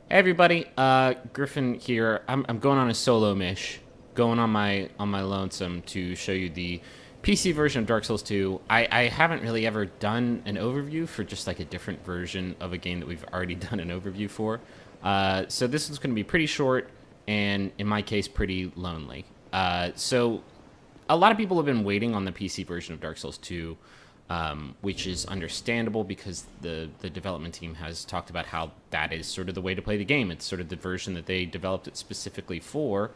Hey everybody, Griffin here. I'm going on a solo mish, going on my lonesome to show you the PC version of Dark Souls 2. I haven't really ever done an overview for just like a different version of a game that we've already done an overview for. So this is going to be pretty short and in my case pretty lonely. So a lot of people have been waiting on the PC version of Dark Souls 2, which is understandable because the development team has talked about how that is sort of the way to play the game. It's sort of the version that they developed it specifically for.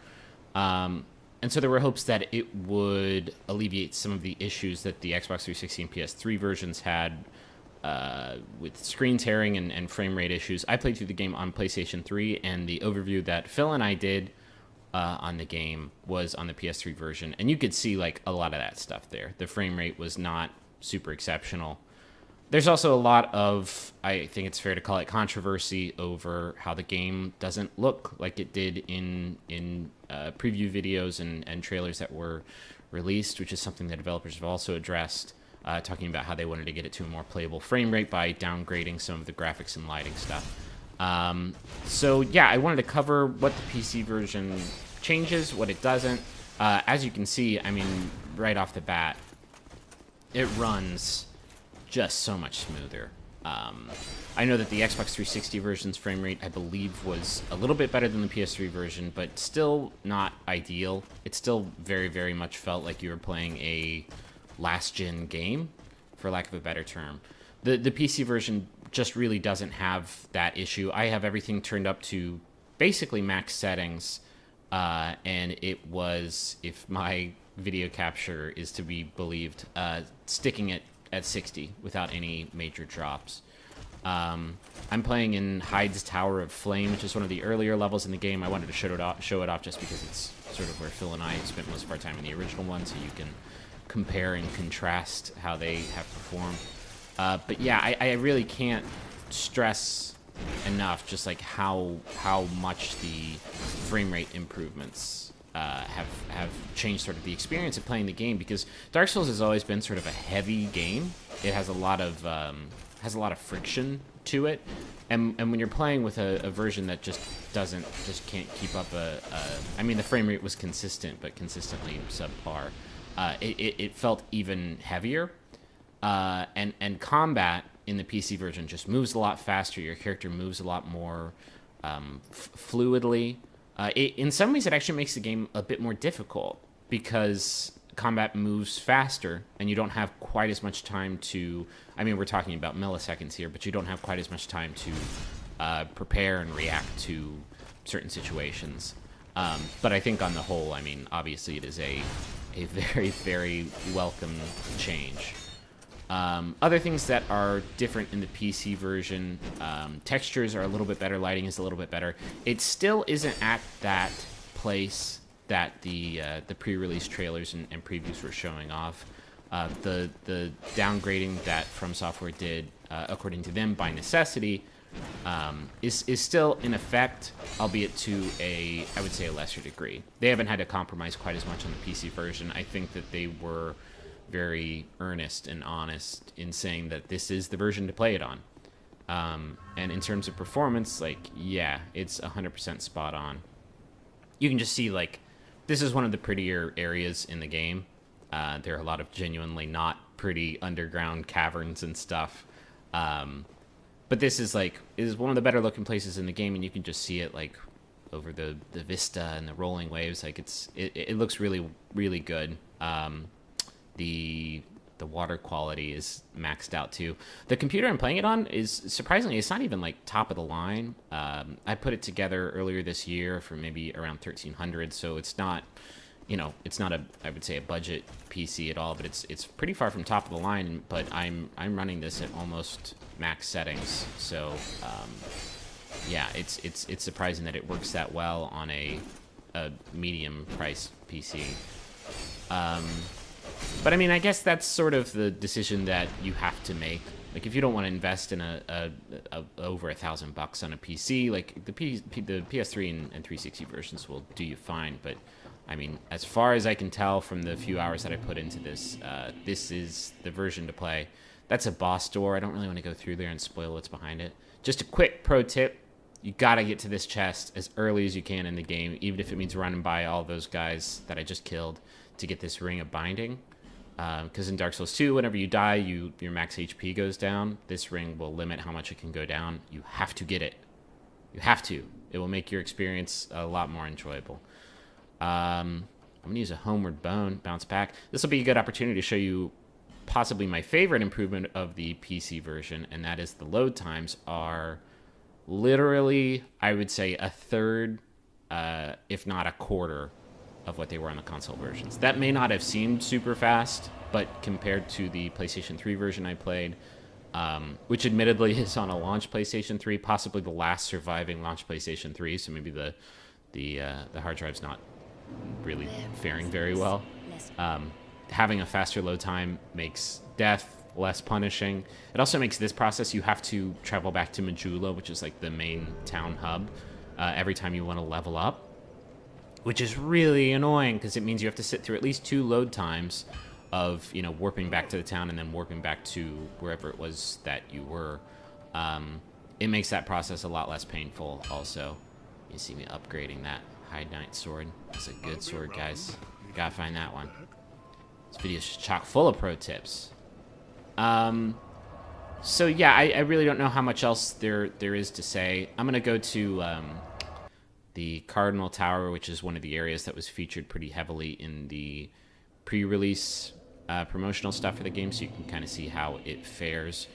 And so there were hopes that it would alleviate some of the issues that the Xbox 360 and PS3 versions had with screen tearing and frame rate issues. I played through the game on PlayStation 3, and the overview that Phil and I did on the game was on the PS3 version, and you could see like a lot of that stuff there. The frame rate was not super exceptional. There's also a lot of, I think it's fair to call it, controversy over how the game doesn't look like it did in preview videos and trailers that were released, which is something that developers have also addressed, talking about how they wanted to get it to a more playable frame rate by downgrading some of the graphics and lighting stuff. So yeah, I wanted to cover what the PC version changes, what it doesn't. As you can see, I mean, right off the bat, it runs just so much smoother. I know that the Xbox 360 version's frame rate, I believe, was a little bit better than the PS3 version, but still not ideal. It still very, very much felt like you were playing a last-gen game, for lack of a better term. The PC version just really doesn't have that issue. I have everything turned up to basically max settings, and it was, if my video capture is to be believed, sticking it at 60 without any major drops. I'm playing in Hyde's Tower of Flame, which is one of the earlier levels in the game. I wanted to show it off just because it's sort of where Phil and I spent most of our time in the original one, so you can compare and contrast how they have performed. But yeah, I really can't stress enough just like how much the frame rate improvements have changed sort of the experience of playing the game, because Dark Souls has always been sort of a heavy game. It has a lot of friction to it, and when you're playing with a version that just can't keep up I mean, the frame rate was consistent, but consistently subpar. It felt even heavier, and combat in the PC version just moves a lot faster. Your character moves a lot more fluidly. In some ways, it actually makes the game a bit more difficult because combat moves faster and you don't have quite as much time to... I mean, we're talking about milliseconds here, but you don't have quite as much time to prepare and react to certain situations. But I think on the whole, I mean, obviously it is a very, very welcome change. Other things that are different in the PC version, textures are a little bit better, lighting is a little bit better. It still isn't at that place that the pre-release trailers and previews were showing off. The downgrading that From Software did, according to them, by necessity, is still in effect, albeit to I would say, a lesser degree. They haven't had to compromise quite as much on the PC version. I think that they were very earnest and honest in saying that this is the version to play it on. And in terms of performance, like, yeah, it's 100% spot on. You can just see, like, this is one of the prettier areas in the game. There are a lot of genuinely not pretty underground caverns and stuff. But this is one of the better looking places in the game, and you can just see it, like, over the vista and the rolling waves. Like, it looks really, really good. The water quality is maxed out too. The computer I'm playing it on is, surprisingly, it's not even like top of the line. I put it together earlier this year for maybe around $1,300, so it's not, it's not I would say, a budget PC at all, but it's pretty far from top of the line. But I'm running this at almost max settings, so yeah, it's surprising that it works that well on a medium price PC. But I mean, I guess that's sort of the decision that you have to make. Like, if you don't want to invest in over $1,000 on a PC, like the PS3 and 360 versions will do you fine. But I mean, as far as I can tell from the few hours that I put into this, this is the version to play. That's a boss door. I don't really want to go through there and spoil what's behind it. Just a quick pro tip: you gotta get to this chest as early as you can in the game, even if it means running by all those guys that I just killed to get this Ring of Binding. Because in Dark Souls 2, whenever you die, your max HP goes down. This ring will limit how much it can go down. You have to get it. You have to. It will make your experience a lot more enjoyable. I'm going to use a Homeward Bone, bounce back. This will be a good opportunity to show you possibly my favorite improvement of the PC version, and that is the load times are literally, I would say, a third, if not a quarter, of what they were on the console versions. That may not have seemed super fast, but compared to the PlayStation 3 version I played, which admittedly is on a launch PlayStation 3, possibly the last surviving launch PlayStation 3, so maybe the hard drive's not really faring very well. Having a faster load time makes death less punishing. It also makes this process, you have to travel back to Majula, which is like the main town hub, every time you want to level up, which is really annoying because it means you have to sit through at least 2 load times of, you know, warping back to the town and then warping back to wherever it was that you were. It makes that process a lot less painful also. You see me upgrading that High Knight sword. It's a good sword, guys. You gotta find that one. This video is just chock full of pro tips. So yeah, I really don't know how much else there is to say. I'm gonna go to the Cardinal Tower, which is one of the areas that was featured pretty heavily in the pre-release promotional stuff for the game, so you can kind of see how it fares.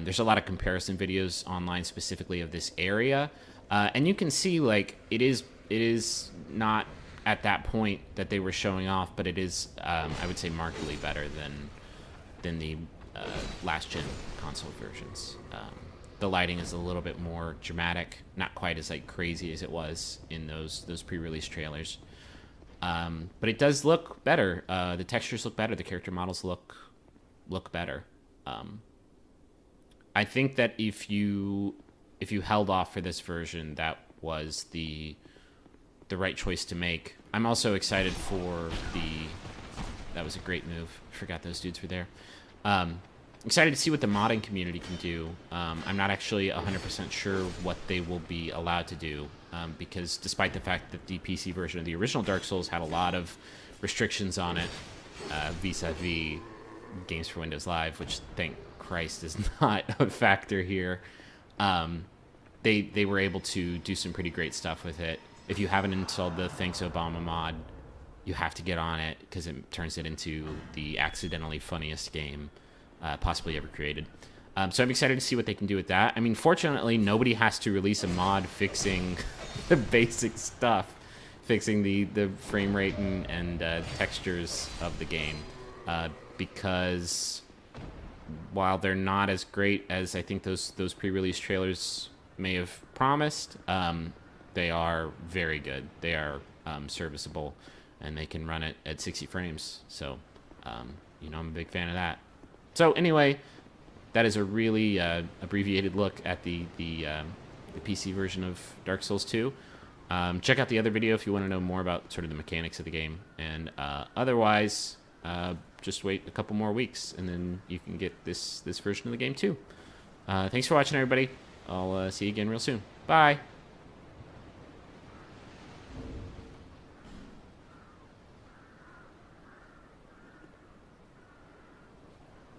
There's a lot of comparison videos online specifically of this area, and you can see like it is not at that point that they were showing off, but it is I would say markedly better than the last gen console versions. The lighting is a little bit more dramatic, not quite as like crazy as it was in those pre-release trailers. But it does look better. The textures look better. The character models look better. I think that if you held off for this version, that was the right choice to make. I'm also excited for that was a great move. Forgot those dudes were there. Excited to see what the modding community can do. I'm not actually 100% sure what they will be allowed to do, because despite the fact that the PC version of the original Dark Souls had a lot of restrictions on it, vis-a-vis Games for Windows Live, which thank Christ is not a factor here, they were able to do some pretty great stuff with it. If you haven't installed the Thanks Obama mod, you have to get on it because it turns it into the accidentally funniest game possibly ever created. So I'm excited to see what they can do with that. I mean, fortunately, nobody has to release a mod fixing the basic stuff, fixing the frame rate and textures of the game, because while they're not as great as I think those pre-release trailers may have promised, they are very good. They are serviceable, and they can run it at 60 frames. So, you know, I'm a big fan of that. So anyway, that is a really abbreviated look at the PC version of Dark Souls 2. Check out the other video if you want to know more about sort of the mechanics of the game. And otherwise, just wait a couple more weeks, and then you can get this version of the game too. Thanks for watching, everybody. I'll see you again real soon. Bye.